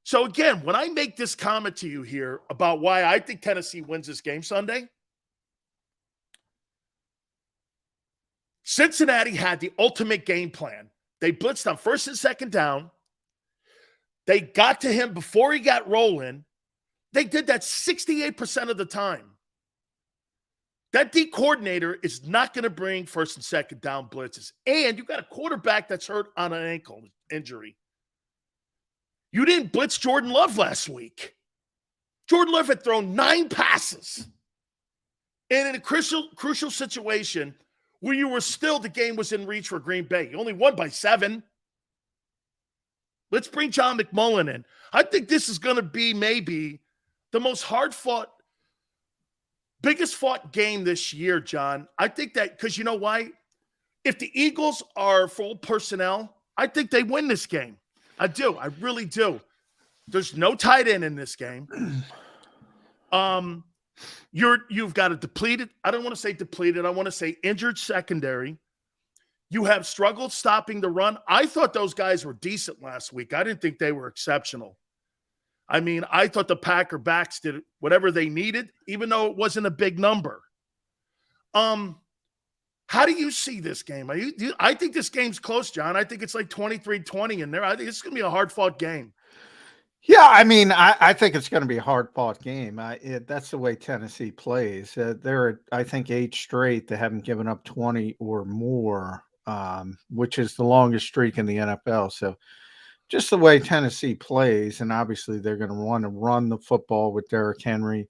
So again, when I make this comment to you here about why I think Tennessee wins this game Sunday, Cincinnati had the ultimate game plan. They blitzed on first and second down. They got to him before he got rolling. They did that 68% of the time. That D coordinator is not going to bring first and second down blitzes. And you got a quarterback that's hurt on an ankle injury. You didn't blitz Jordan Love last week. Jordan Love had thrown 9 passes. And in a crucial situation where you were still, the game was in reach for Green Bay. You only won by 7. Let's bring John McMullen in. I think this is going to be maybe the most hard-fought, biggest-fought game this year, John. I think that because you know why? If the Eagles are full personnel, I think they win this game. I do. I really do. There's no tight end in this game. You've got a depleted, I don't want to say depleted, I want to say injured secondary. You have struggled stopping the run. I thought those guys were decent last week. I didn't think they were exceptional. I mean, I thought the Packer backs did whatever they needed, even though it wasn't a big number. How do you see this game? I think this game's close, John. I think it's like 23-20 in there. I think it's going to be a hard-fought game. Yeah, I mean, I think it's going to be a hard-fought game. That's the way Tennessee plays. They're, I think, 8 straight. They haven't given up 20 or more, which is the longest streak in the NFL. So just the way Tennessee plays, and obviously they're going to want to run the football with Derrick Henry.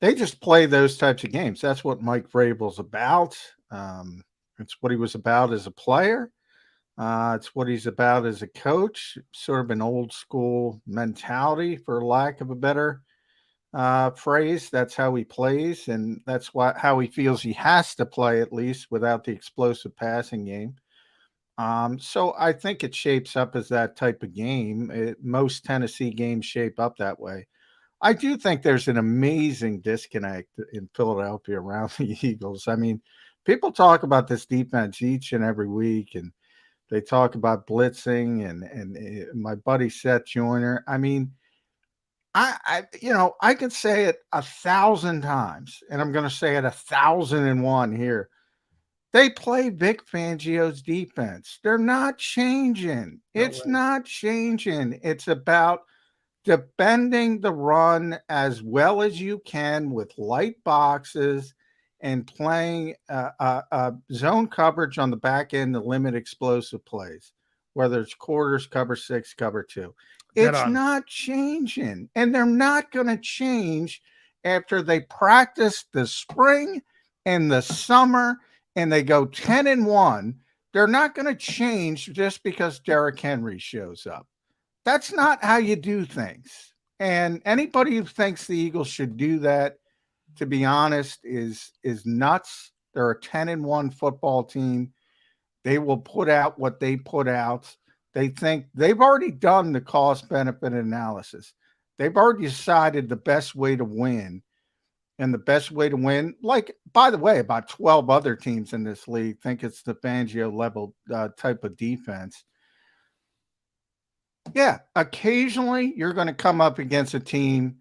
They just play those types of games. That's what Mike Vrabel's about. It's what he was about as a player. It's what he's about as a coach, sort of an old school mentality, for lack of a better phrase. That's how he plays, and that's how he feels he has to play, at least without the explosive passing game. So I think it shapes up as that type of game. Most Tennessee games shape up that way. I do think there's an amazing disconnect in Philadelphia around the Eagles. I mean, people talk about this defense each and every week, and they talk about blitzing and my buddy Seth Joyner. I mean, I can say it 1,000 times, and I'm going to say it 1,001 here. They play Vic Fangio's defense. They're not changing. It's not changing. It's about defending the run as well as you can with light boxes and playing zone coverage on the back end to limit explosive plays, whether it's quarters, cover 6, cover 2. It's not changing, and they're not going to change after they practice the spring and the summer and they go 10-1. They're not going to change just because Derrick Henry shows up. That's not how you do things. And anybody who thinks the Eagles should do that, to be honest, is nuts. They're a 10-1 football team. They will put out what they put out. They think they've already done the cost-benefit analysis. They've already decided the best way to win. And the best way to win, like, by the way, about 12 other teams in this league think it's the Fangio level type of defense. Yeah, occasionally you're going to come up against a team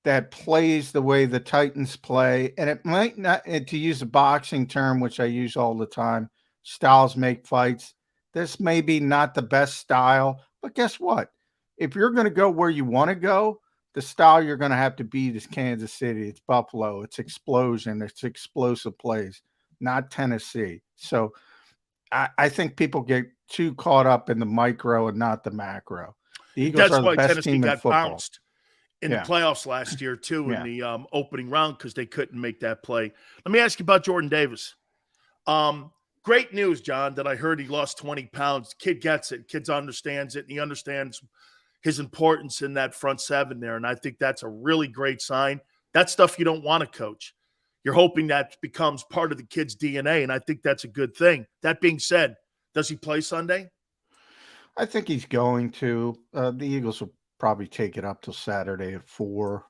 that plays the way the Titans play. And it might not, to use a boxing term, which I use all the time, styles make fights. This may be not the best style, but guess what? If you're going to go where you want to go, the style you're going to have to beat is Kansas City. It's Buffalo. It's explosion. It's explosive plays, not Tennessee. So I think people get too caught up in the micro and not the macro. The Eagles are the best Tennessee team in got football. Bounced in the playoffs last year, too, in the opening round because they couldn't make that play. Let me ask you about Jordan Davis. Great news, John, that I heard he lost 20 pounds. Kid gets it. Kid understands it. And he understands his importance in that front seven there. And I think that's a really great sign. That's stuff you don't want to coach. You're hoping that becomes part of the kid's DNA, and I think that's a good thing. That being said, does he play Sunday? I think he's going to. The Eagles will probably take it up till Saturday at 4,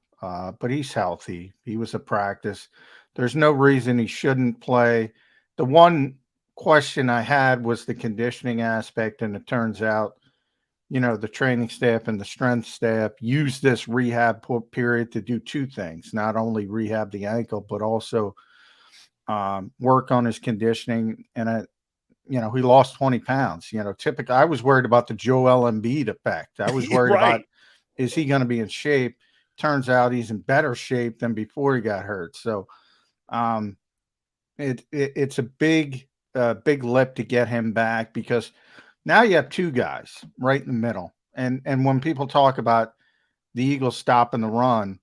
but he's healthy. He was at practice. There's no reason he shouldn't play. The one question I had was the conditioning aspect, and it turns out the training staff and the strength staff use this rehab period to do two things: not only rehab the ankle, but also work on his conditioning. And he lost 20 pounds. Typically, I was worried about the Joel Embiid effect. I was worried about, is he going to be in shape? Turns out he's in better shape than before he got hurt. So it's a big lift to get him back, because now you have two guys right in the middle. And when people talk about the Eagles stopping the run,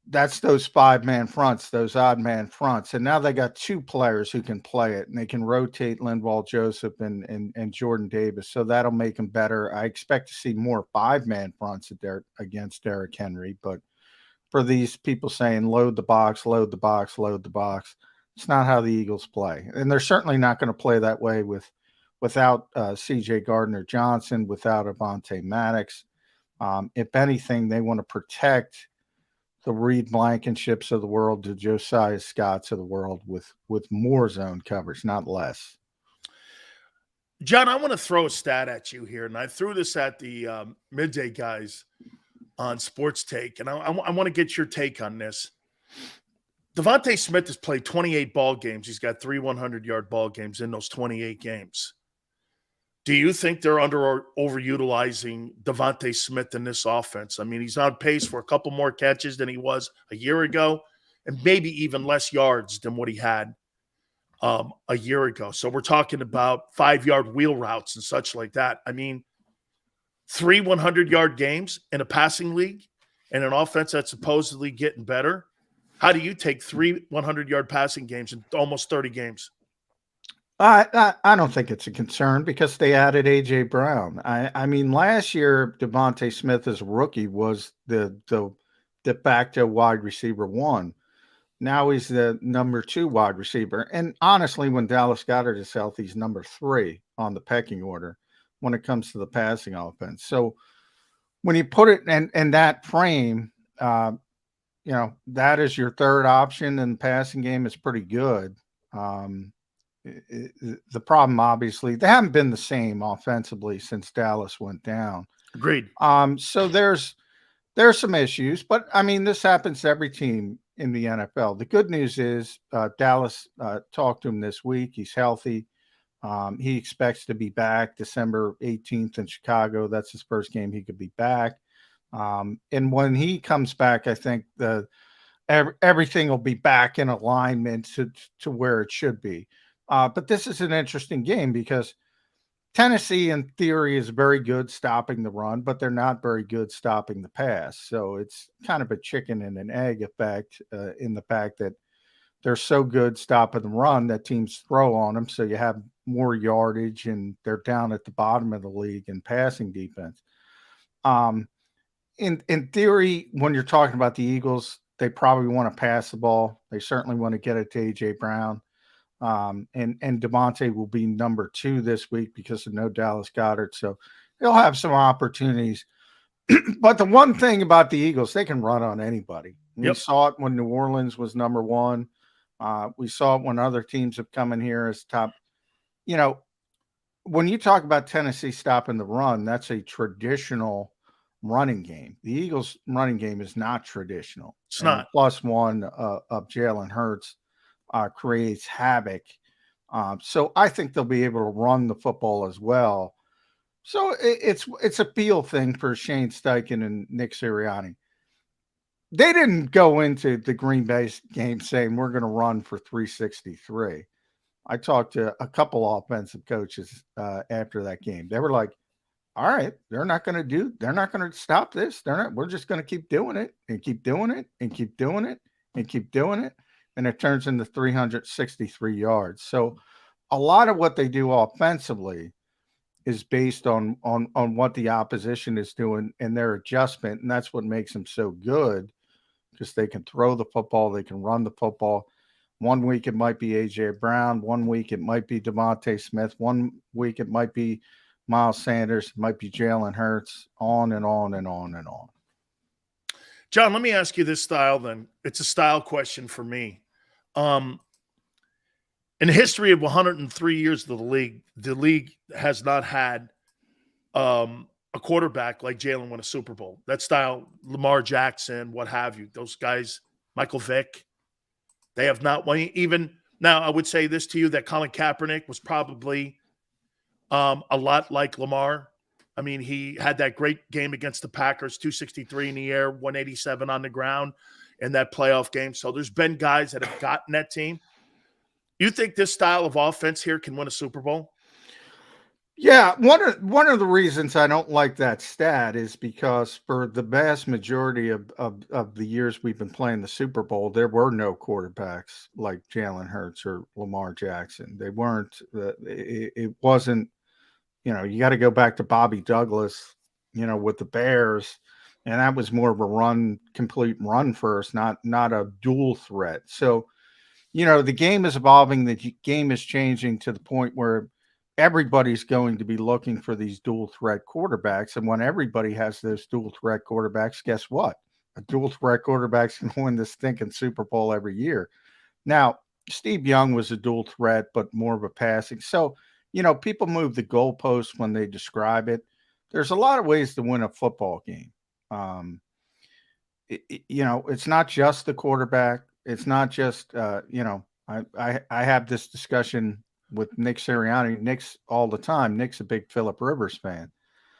that's those 5-man fronts, those odd man fronts. And now they got two players who can play it, and they can rotate Linval Joseph and Jordan Davis. So that'll make them better. I expect to see more 5-man fronts against Derrick Henry. But for these people saying load the box, load the box, load the box, it's not how the Eagles play. And they're certainly not going to play that way without C.J. Gardner-Johnson, without Avonte Maddox. If anything, they want to protect the Reed Blankenships of the world, the Josiah Scotts of the world with more zone coverage, not less. John, I want to throw a stat at you here, and I threw this at the midday guys on Sports Take, and I want to get your take on this. DeVonta Smith has played 28 ball games. He's got 3 100-yard ball games in those 28 games. Do you think they're overutilizing DeVonta Smith in this offense? I mean, he's on pace for a couple more catches than he was a year ago, and maybe even less yards than what he had a year ago. So we're talking about 5-yard wheel routes and such like that. I mean, 3 100-yard games in a passing league and an offense that's supposedly getting better. How do you take 3 100-yard passing games in almost 30 games? I don't think it's a concern, because they added A.J. Brown. I mean, last year, DeVonta Smith as a rookie was the de facto wide receiver 1. Now he's the number 2 wide receiver. And honestly, when Dallas Goedert is healthy, he's number 3 on the pecking order when it comes to the passing offense. So when you put it in that frame, that is your third option, and the passing game is pretty good. The problem, obviously, they haven't been the same offensively since Dallas went down. Agreed. So there's some issues, but I mean, this happens to every team in the NFL. The good news is Dallas talked to him this week. He's healthy. He expects to be back December 18th in Chicago. That's his first game he could be back. And when he comes back, I think everything will be back in alignment to where it should be. But this is an interesting game, because Tennessee, in theory, is very good stopping the run, but they're not very good stopping the pass. So it's kind of a chicken and an egg effect in the fact that they're so good stopping the run that teams throw on them. So you have more yardage, and they're down at the bottom of the league in passing defense. In theory, when you're talking about the Eagles, they probably want to pass the ball. They certainly want to get it to A.J. Brown. And DeVonta will be number 2 this week because of no Dallas Goedert. So he'll have some opportunities. But the one thing about the Eagles, they can run on anybody. We saw it when New Orleans was number 1. We saw it when other teams have come in here as top. When you talk about Tennessee stopping the run, that's a traditional running game. The Eagles' running game is not traditional. It's not. +1 of Jalen Hurts creates havoc. So I think they'll be able to run the football as well. So it's a feel thing for Shane Steichen and Nick Sirianni. They didn't go into the Green Bay game saying we're going to run for 363. I talked to a couple offensive coaches after that game. They were like, all right, they're not going to stop this. We're just going to keep doing it and keep doing it and keep doing it and keep doing it. And it turns into 363 yards. So a lot of what they do offensively is based on what the opposition is doing and their adjustment. And that's what makes them so good, because they can throw the football, they can run the football. One week it might be A.J. Brown. One week it might be DeVonta Smith. One week it might be Miles Sanders. It might be Jalen Hurts, on and on and on and on. John, let me ask you this style then. It's a style question for me. In the history of 103 years of the league has not had a quarterback like Jalen win a Super Bowl. That style, Lamar Jackson, what have you, those guys, Michael Vick, they have not won. Even now, I would say this to you, that Colin Kaepernick was probably a lot like Lamar. I mean, he had that great game against the Packers, 263 in the air, 187 on the ground in that playoff game. So there's been guys that have gotten that team. You think this style of offense here can win a Super Bowl? Yeah, one of the reasons I don't like that stat is because for the vast majority of the years we've been playing the Super Bowl, there were no quarterbacks like Jalen Hurts or Lamar Jackson. They weren't. It wasn't. You got to go back to Bobby Douglas, with the Bears, and that was more of a complete run first, not a dual threat. So, the game is evolving. The game is changing to the point where everybody's going to be looking for these dual threat quarterbacks. And when everybody has those dual threat quarterbacks, guess what? A dual threat quarterback's going to win this stinking Super Bowl every year. Now, Steve Young was a dual threat, but more of a passing. So, people move the goalposts when they describe it. There's a lot of ways to win a football game. It's not just the quarterback. It's not just, I have this discussion with Nick Sirianni. Nick's all the time. Nick's a big Phillip Rivers fan.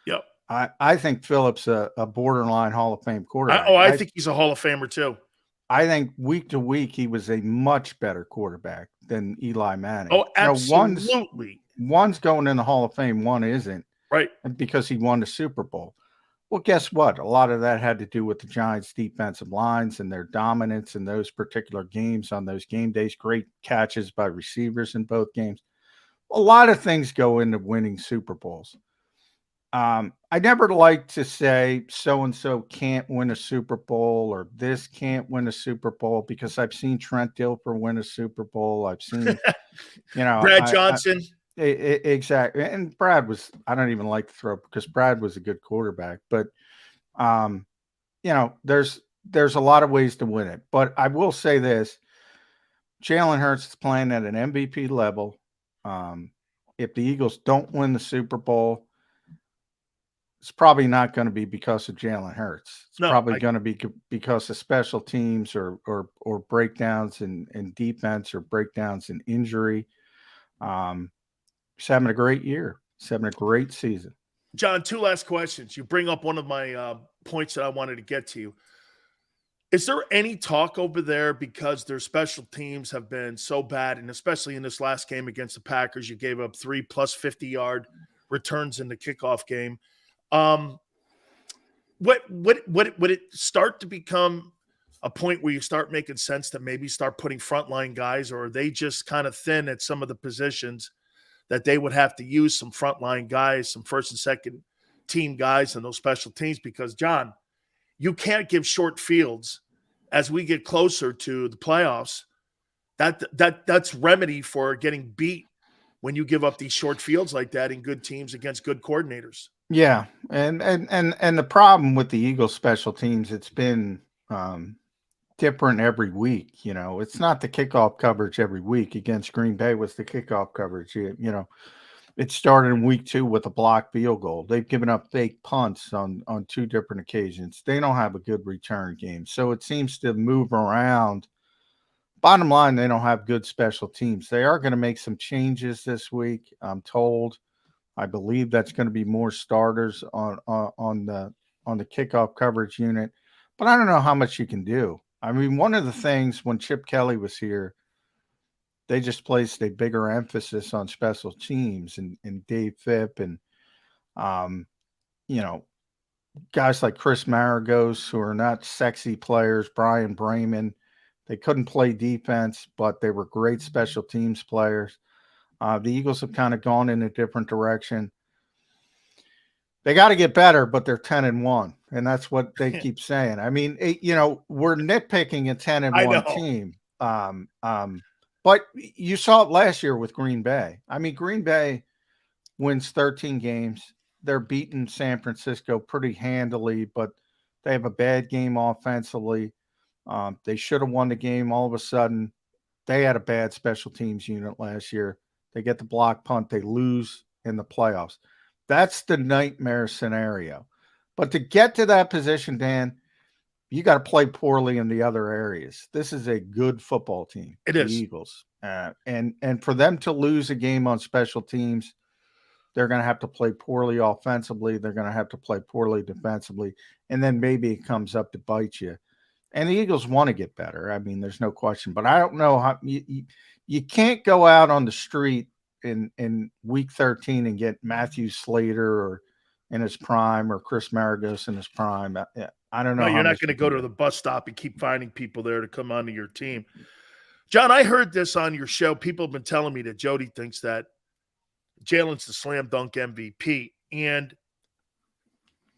Yep. I think Phillip's a borderline Hall of Fame quarterback. I think he's a Hall of Famer too. I think week to week he was a much better quarterback than Eli Manning. Oh, absolutely. One's going in the Hall of Fame, one isn't. Right. Because he won the Super Bowl. Well, guess what? A lot of that had to do with the Giants' defensive lines and their dominance in those particular games on those game days. Great catches by receivers in both games. A lot of things go into winning Super Bowls. I never like to say so-and-so can't win a Super Bowl or this can't win a Super Bowl because I've seen Trent Dilfer win a Super Bowl. I've seen, Brad Johnson. Exactly. And Brad was, I don't even like to throw because Brad was a good quarterback, but, there's a lot of ways to win it, but I will say this, Jalen Hurts is playing at an MVP level. If the Eagles don't win the Super Bowl, it's probably not going to be because of Jalen Hurts. It's probably going to be because of special teams or breakdowns in defense or breakdowns in injury. He's having a great year. He's having a great season. John, two last questions. You bring up one of my points that I wanted to get to. Is there any talk over there because their special teams have been so bad, and especially in this last game against the Packers, you gave up 3 plus 50-yard returns in the kickoff game. Would it start to become a point where you start making sense to maybe start putting frontline guys, or are they just kind of thin at some of the positions that they would have to use some frontline guys, some first and second team guys in those special teams? Because, John, you can't give short fields as we get closer to the playoffs. That's remedy for getting beat when you give up these short fields like that in good teams against good coordinators. Yeah, and the problem with the Eagles special teams, it's been different every week. It's not the kickoff coverage every week. Against Green Bay was the kickoff coverage. It started in week 2 with a blocked field goal. They've given up fake punts on 2 different occasions. They don't have a good return game. So it seems to move around. Bottom line, they don't have good special teams. They are going to make some changes this week, I'm told. I believe that's going to be more starters on the kickoff coverage unit. But I don't know how much you can do. I mean, one of the things when Chip Kelly was here, they just placed a bigger emphasis on special teams and Dave Phipp and, guys like Chris Maragos, who are not sexy players, Brian Brayman. They couldn't play defense, but they were great special teams players. The Eagles have kind of gone in a different direction. They got to get better, but they're 10-1, and that's what they keep saying. I mean, we're nitpicking a 10-1 team. But you saw it last year with Green Bay. I mean, Green Bay wins 13 games. They're beating San Francisco pretty handily, but they have a bad game offensively. They should have won the game. All of a sudden, they had a bad special teams unit last year. They get the block punt. They lose in the playoffs. That's the nightmare scenario. But to get to that position, Dan, you got to play poorly in the other areas. This is a good football team, It the is. Eagles. And for them to lose a game on special teams, they're going to have to play poorly offensively. They're going to have to play poorly defensively. And then maybe it comes up to bite you. And the Eagles want to get better. I mean, there's no question. But I don't know how you can't go out on the street in week 13 and get Matthew Slater or in his prime or Chris Maragos in his prime. I don't know. No, you're not going to go to the bus stop and keep finding people there to come onto your team. John, I heard this on your show. People have been telling me that Jody thinks that Jalen's the slam dunk MVP. And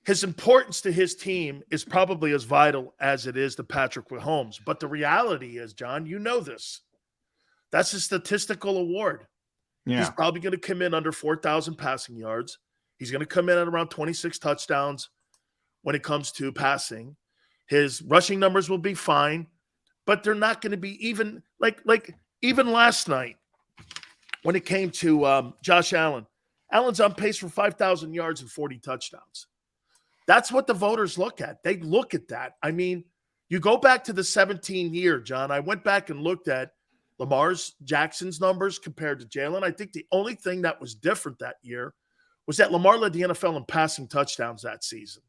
his importance to his team is probably as vital as it is to Patrick Mahomes. But the reality is, John, you know this. That's a statistical award. Yeah. He's probably going to come in under 4,000 passing yards. He's going to come in at around 26 touchdowns when it comes to passing. His rushing numbers will be fine, but they're not going to be even like even last night when it came to Josh Allen. Allen's on pace for 5,000 yards and 40 touchdowns. That's what the voters look at. They look at that. I mean, you go back to the 17 year, John. I went back and looked at Jackson's numbers compared to Jalen. I think the only thing that was different that year was that Lamar led the NFL in passing touchdowns that season.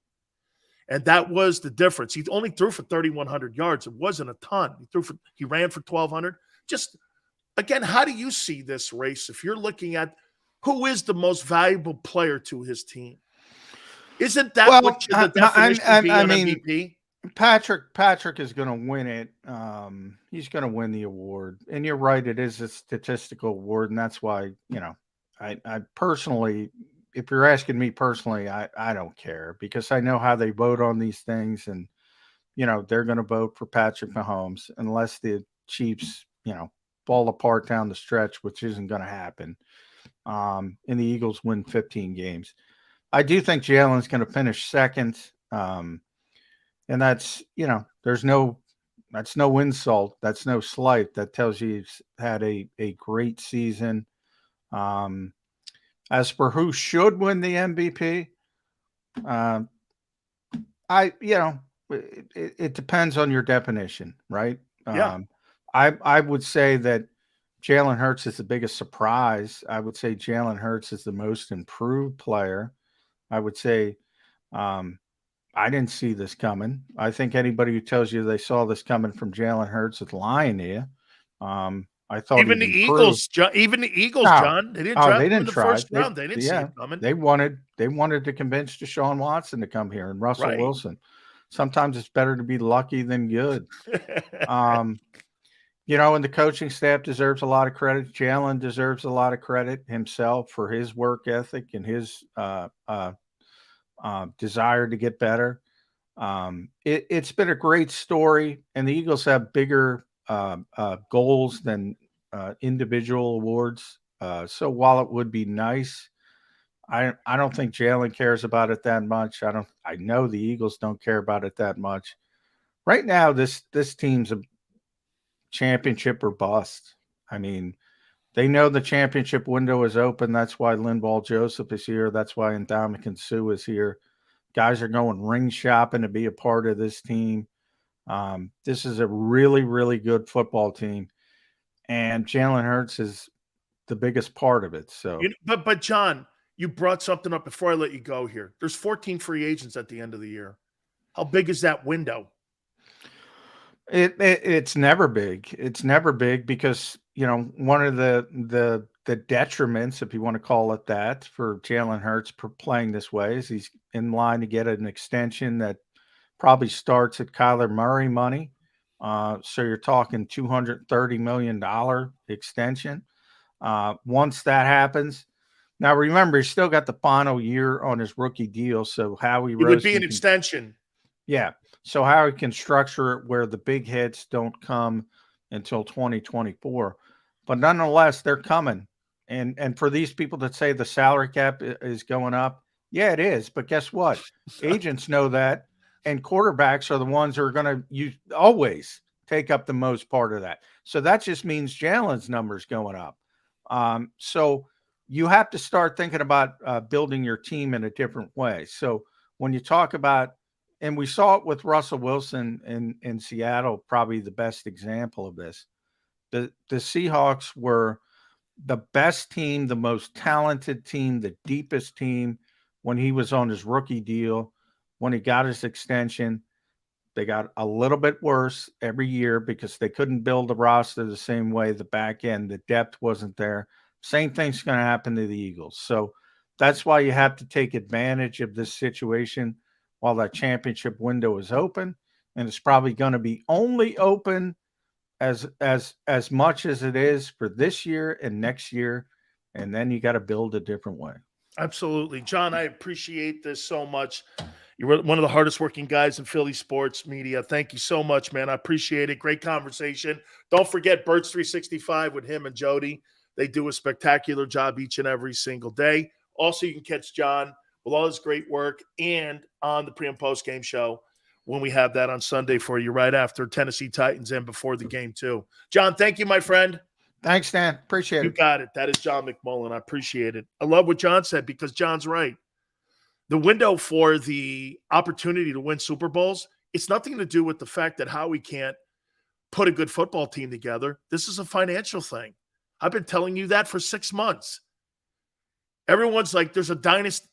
And that was the difference. He only threw for 3,100 yards. It wasn't a ton. He ran for 1,200. Just, again, how do you see this race if you're looking at who is the most valuable player to his team? Isn't that what the definition of being an MVP? Patrick is going to win it. He's going to win the award. And you're right, it is a statistical award, and that's why, I personally, if you're asking me personally, I don't care because I know how they vote on these things, and they're going to vote for Patrick Mahomes unless the Chiefs, fall apart down the stretch, which isn't going to happen. And the Eagles win 15 games. I do think Jalen's going to finish second. And that's, that's no insult. That's no slight. That tells you he's had a great season. As for who should win the MVP, it depends on your definition, right? Yeah. I would say that Jalen Hurts is the biggest surprise. I would say Jalen Hurts is the most improved player. I would say I didn't see this coming. I think anybody who tells you they saw this coming from Jalen Hurts is lying to you. I thought even the Eagles, John, they didn't draft him in the first round. They didn't see it coming. They wanted to convince Deshaun Watson to come here and Russell Wilson. Sometimes it's better to be lucky than good. And the coaching staff deserves a lot of credit. Jalen deserves a lot of credit himself for his work ethic and his desire to get better. It's been a great story, and the Eagles have bigger goals than individual awards. So while it would be nice, I don't think Jalen cares about it that much. I know the Eagles don't care about it that much. Right now, this team's a championship or bust. I mean, they know the championship window is open. That's why Linval Joseph is here. That's why Ndamukong Suh is here. Guys are going ring shopping to be a part of this team. This is a really, really good football team. And Jalen Hurts is the biggest part of it. So, but John, you brought something up before I let you go here. There's 14 free agents at the end of the year. How big is that window? It's never big. It's never big because, one of the detriments, if you want to call it that, for Jalen Hurts playing this way is he's in line to get an extension that probably starts at Kyler Murray money. So you're talking $230 million extension. Once that happens, now remember, he's still got the final year on his rookie deal. So Howie Roseman would be an extension. Yeah. So Howie can structure it where the big hits don't come until 2024. But nonetheless, they're coming. And for these people that say the salary cap is going up, yeah, it is. But guess what? Agents know that. And quarterbacks are the ones who are going to always take up the most part of that. So that just means Jalen's numbers going up. So you have to start thinking about building your team in a different way. So when you talk about, and we saw it with Russell Wilson in Seattle, probably the best example of this. The Seahawks were the best team, the most talented team, the deepest team when he was on his rookie deal. When he got his extension, they got a little bit worse every year because they couldn't build the roster the same way. The back end, the depth wasn't there. Same thing's going to happen to the Eagles. So that's why you have to take advantage of this situation while that championship window is open. And it's probably going to be only open as much as it is for this year and next year. And then you got to build a different way. Absolutely. John, I appreciate this so much. You're one of the hardest working guys in Philly sports media. Thank you so much, man. I appreciate it. Great conversation. Don't forget Birds 365 with him and Jody. They do a spectacular job each and every single day. Also, you can catch John with all his great work and on the pre and post game show when we have that on Sunday for you right after Tennessee Titans and before the game too. John, thank you, my friend. Thanks, Dan. Appreciate it. You got it. That is John McMullen. I appreciate it. I love what John said because John's right. The window for the opportunity to win Super Bowls, it's nothing to do with the fact that Howie can't put a good football team together. This is a financial thing. I've been telling you that for 6 months. Everyone's like, there's a dynasty.